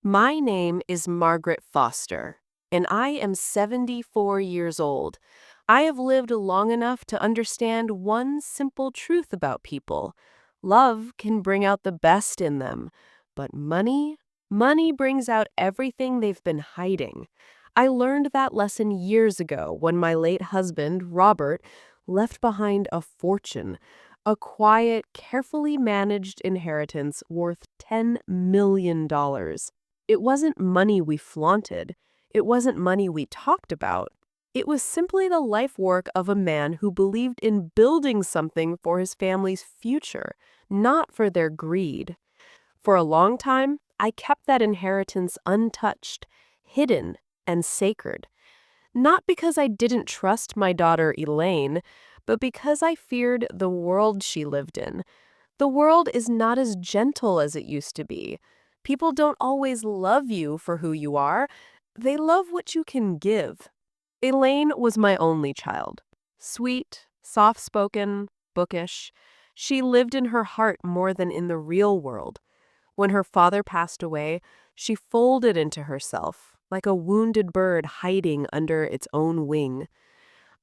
My name is Margaret Foster, and I am 74 years old. I have lived long enough to understand one simple truth about people. Love can bring out the best in them, but money brings out everything they've been hiding. I learned that lesson years ago when my late husband, Robert, left behind a fortune, a quiet, carefully managed inheritance worth $10 million. It wasn't money we flaunted. It wasn't money we talked about. It was simply the life work of a man who believed in building something for his family's future, not for their greed. For a long time, I kept that inheritance untouched, hidden, and sacred. Not because I didn't trust my daughter Elaine, but because I feared the world she lived in. The world is not as gentle as it used to be. People don't always love you for who you are. They love what you can give. Elaine was my only child. Sweet, soft-spoken, bookish. She lived in her heart more than in the real world. When her father passed away, she folded into herself, like a wounded bird hiding under its own wing.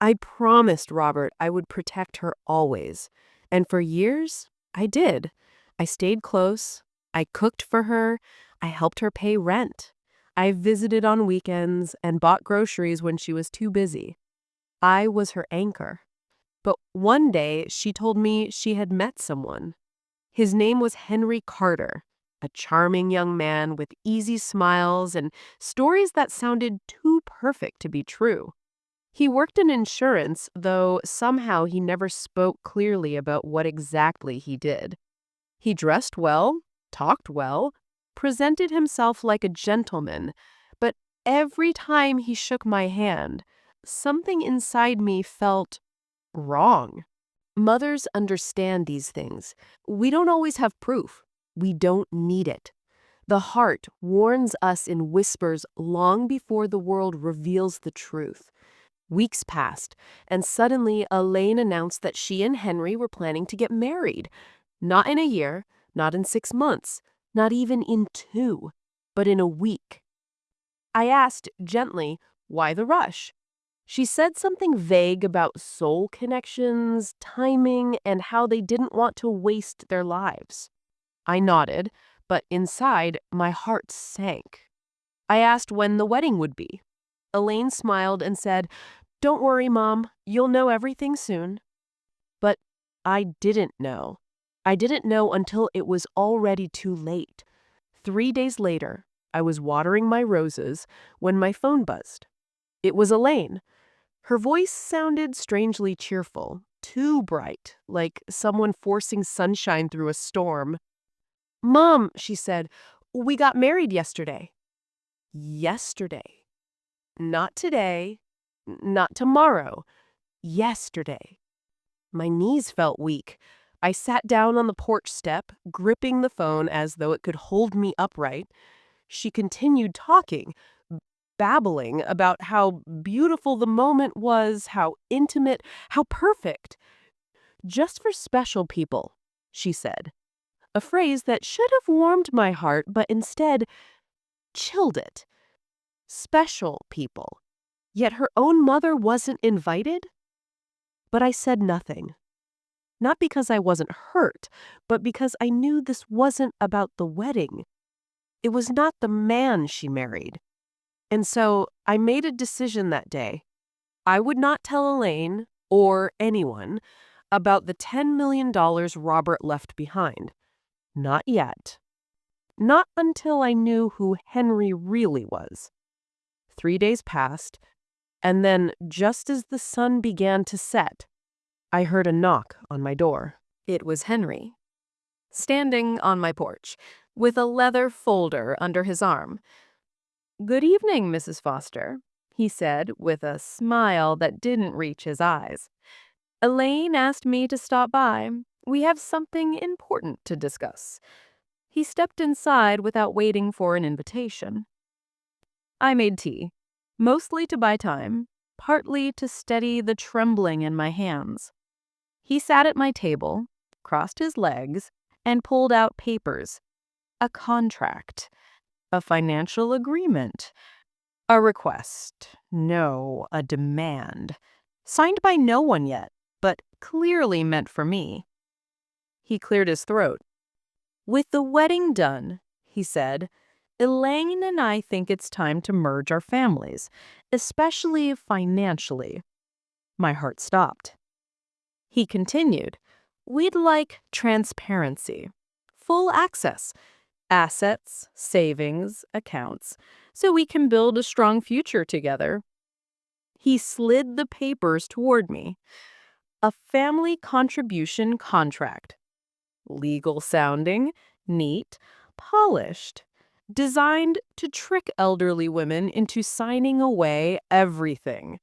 I promised Robert I would protect her always. And for years, I did. I stayed close. I cooked for her. I helped her pay rent. I visited on weekends and bought groceries when she was too busy. I was her anchor. But one day, she told me she had met someone. His name was Henry Carter, a charming young man with easy smiles and stories that sounded too perfect to be true. He worked in insurance, though somehow he never spoke clearly about what exactly he did. He dressed well, talked well, presented himself like a gentleman, but every time he shook my hand, something inside me felt wrong. Mothers understand these things. We don't always have proof. We don't need it. The heart warns us in whispers long before the world reveals the truth. Weeks passed, and suddenly Elaine announced that she and Henry were planning to get married. Not in a year, not in 6 months, not even in 2, but in a week. I asked gently, why the rush? She said something vague about soul connections, timing, and how they didn't want to waste their lives. I nodded, but inside, my heart sank. I asked when the wedding would be. Elaine smiled and said, "Don't worry, Mom. You'll know everything soon." But I didn't know. I didn't know until it was already too late. 3 days later, I was watering my roses when my phone buzzed. It was Elaine. Her voice sounded strangely cheerful, too bright, like someone forcing sunshine through a storm. "Mom," she said, "we got married yesterday." Yesterday. Not today. Not tomorrow. Yesterday. My knees felt weak. I sat down on the porch step, gripping the phone as though it could hold me upright. She continued talking, babbling about how beautiful the moment was, how intimate, how perfect. "Just for special people," she said. A phrase that should have warmed my heart, but instead chilled it. Special people. Yet her own mother wasn't invited? But I said nothing. Not because I wasn't hurt, but because I knew this wasn't about the wedding. It was not the man she married. And so I made a decision that day. I would not tell Elaine, or anyone, about the $10 million Robert left behind. Not yet. Not until I knew who Henry really was. 3 days passed, and then, just as the sun began to set, I heard a knock on my door. It was Henry, standing on my porch, with a leather folder under his arm. "Good evening, Mrs. Foster," he said, with a smile that didn't reach his eyes. "Elaine asked me to stop by. We have something important to discuss." He stepped inside without waiting for an invitation. I made tea, mostly to buy time, partly to steady the trembling in my hands. He sat at my table, crossed his legs, and pulled out papers. A contract. A financial agreement. A request. No, a demand. Signed by no one yet, but clearly meant for me. He cleared his throat. With the wedding done, he said, Elaine and I think it's time to merge our families, especially financially. My heart stopped. He continued, we'd like transparency, full access, assets, savings, accounts, so we can build a strong future together. He slid the papers toward me. A family contribution contract. Legal sounding, neat, polished, designed to trick elderly women into signing away everything.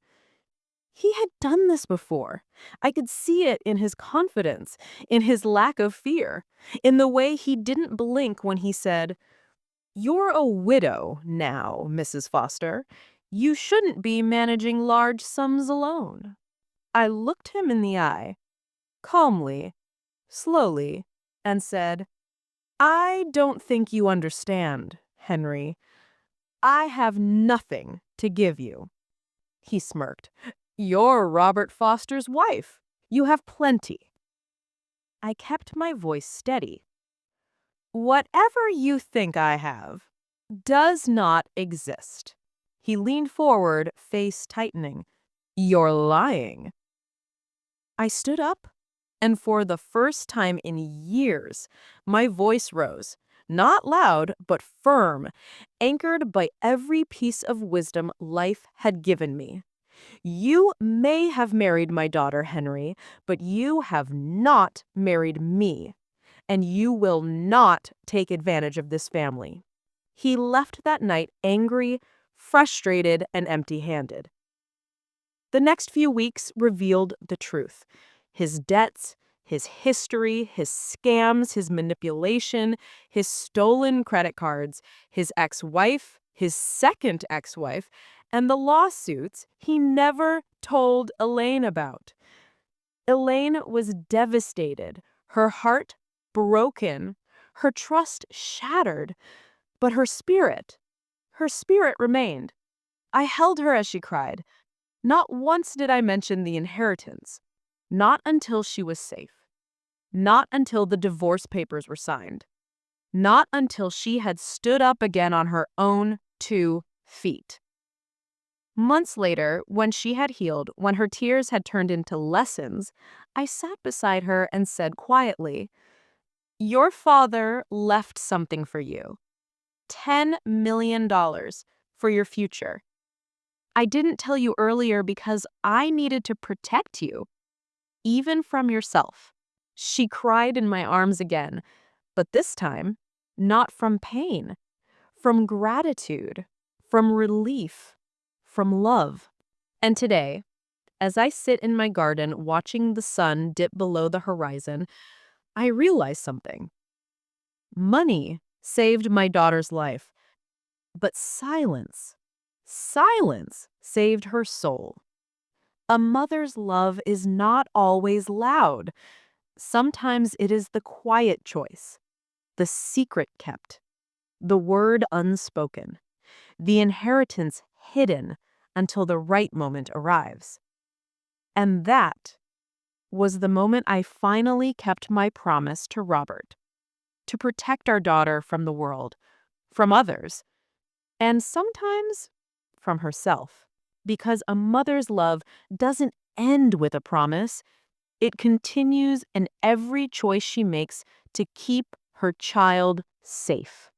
He had done this before. I could see it in his confidence, in his lack of fear, in the way he didn't blink when he said, You're a widow now, Mrs. Foster. You shouldn't be managing large sums alone. I looked him in the eye, calmly, slowly, and said, I don't think you understand, Henry. I have nothing to give you. He smirked. You're Robert Foster's wife. You have plenty. I kept my voice steady. Whatever you think I have does not exist. He leaned forward, face tightening. You're lying. I stood up, and for the first time in years, my voice rose. Not loud, but firm, anchored by every piece of wisdom life had given me. You may have married my daughter, Henry, but you have not married me, and you will not take advantage of this family. He left that night angry, frustrated, and empty-handed. The next few weeks revealed the truth. His debts, his history, his scams, his manipulation, his stolen credit cards, his ex-wife, his second ex-wife, and the lawsuits he never told Elaine about. Elaine was devastated, her heart broken, her trust shattered, but her spirit remained. I held her as she cried. Not once did I mention the inheritance. Not until she was safe. Not until the divorce papers were signed. Not until she had stood up again on her own 2 feet. Months later, when she had healed, when her tears had turned into lessons, I sat beside her and said quietly, Your father left something for you. $10 million for your future. I didn't tell you earlier because I needed to protect you, even from yourself. She cried in my arms again, but this time, not from pain, from gratitude, from relief, from love. And today, as I sit in my garden watching the sun dip below the horizon, I realize something. Money saved my daughter's life, but silence saved her soul. A mother's love is not always loud. Sometimes it is the quiet choice, the secret kept, the word unspoken, the inheritance hidden until the right moment arrives. And that was the moment I finally kept my promise to Robert, to protect our daughter from the world, from others, and sometimes from herself. Because a mother's love doesn't end with a promise, it continues in every choice she makes to keep her child safe.